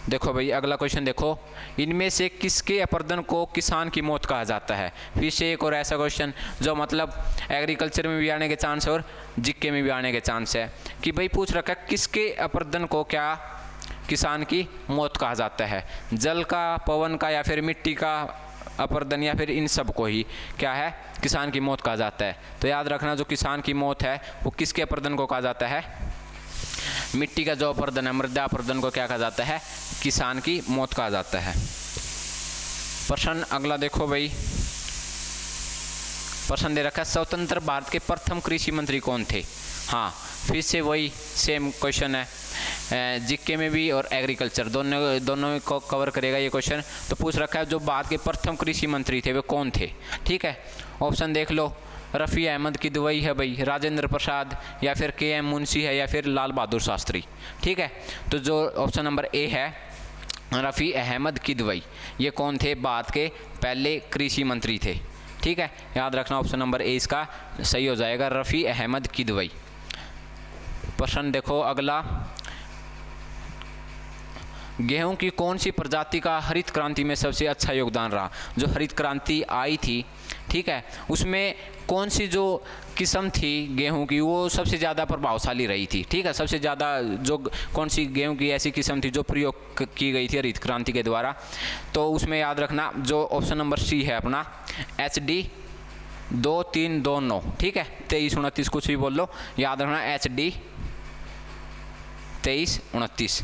देखो भाई अगला क्वेश्चन देखो, इनमें से किसके अपर्दन को किसान की मौत कहा जाता है। फिर से एक और ऐसा क्वेश्चन जो मतलब एग्रीकल्चर में भी आने के चांस है और जीके में भी आने के चांस है कि भाई पूछ रखा है किसके अपर्दन को क्या किसान की मौत कहा जाता है, जल का, पवन का या फिर मिट्टी का अपर्दन, या फिर इन सब को ही क्या है किसान की मौत कहा जाता है। तो याद रखना जो किसान की मौत है वो किसके अपर्दन को कहा जाता है, मिट्टी का जो अपर्दन है, मृदा अपर्दन को क्या कहा जाता है, किसान की मौत कहा जाता है। प्रश्न अगला देखो भाई, प्रश्न दे रखा है स्वतंत्र भारत के प्रथम कृषि मंत्री कौन थे। हाँ, फिर से वही सेम क्वेश्चन है, जीके में भी और एग्रीकल्चर दोनों को कवर करेगा ये क्वेश्चन। तो पूछ रखा है जो भारत के प्रथम कृषि मंत्री थे वे कौन थे। ठीक है, ऑप्शन देख लो, रफ़ी अहमद की दुबई है भाई, राजेंद्र प्रसाद, या फिर KM मुंशी है, या फिर लाल बहादुर शास्त्री। ठीक है, तो जो ऑप्शन नंबर ए है रफ़ी अहमद किदवई, ये कौन थे? भारत के पहले कृषि मंत्री थे। ठीक है, याद रखना ऑप्शन नंबर ए इसका सही हो जाएगा, रफ़ी अहमद किदवई। प्रश्न देखो अगला, गेहूं की कौन सी प्रजाति का हरित क्रांति में सबसे अच्छा योगदान रहा? जो हरित क्रांति आई थी, ठीक है, उसमें कौन सी जो किस्म थी गेहूं की वो सबसे ज़्यादा प्रभावशाली रही थी? ठीक है, सबसे ज़्यादा जो कौन सी गेहूं की ऐसी किस्म थी जो प्रयोग की गई थी हरित क्रांति के द्वारा? तो उसमें याद रखना जो ऑप्शन नंबर सी है अपना HD 2329। ठीक है, 2329 कुछ भी बोल लो, याद रखना HD 2329।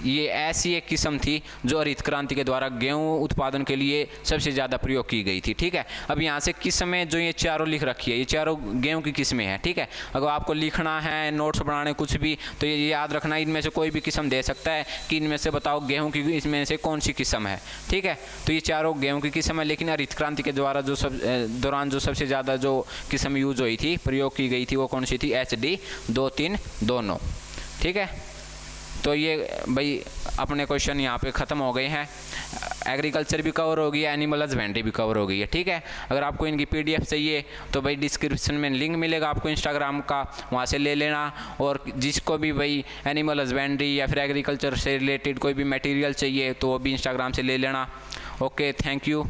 ये ऐसी एक किस्म थी जो हरित क्रांति के द्वारा गेहूं उत्पादन के लिए सबसे ज़्यादा प्रयोग की गई थी। ठीक है, अब यहाँ से किस्में जो ये चारों लिख रखी है, ये चारों गेहूं की किस्में हैं। ठीक है, अगर आपको लिखना है, नोट्स बनाने कुछ भी, तो ये याद रखना इनमें से कोई भी किस्म दे सकता है कि इनमें से बताओ गेहूँ की इसमें से कौन सी किस्म है। ठीक है, तो ये चारों गेहूँ की किस्म है, लेकिन हरित क्रांति के द्वारा जो दौरान जो सबसे ज़्यादा जो किस्म यूज हुई थी, प्रयोग की गई थी, वो कौन सी थी? HD 2329। ठीक है, तो ये भाई अपने क्वेश्चन यहाँ पे ख़त्म हो गए हैं। एग्रीकल्चर भी कवर हो गई है, एनिमल हस्बेंड्री भी कवर हो गई है। ठीक है, अगर आपको इनकी PDF चाहिए तो भाई डिस्क्रिप्शन में लिंक मिलेगा आपको इंस्टाग्राम का, वहाँ से ले लेना। और जिसको भी भाई एनिमल हस्बेंड्री या फिर एग्रीकल्चर से रिलेटेड कोई भी मटेरियल चाहिए तो वो भी इंस्टाग्राम से ले लेना। Okay, thank you.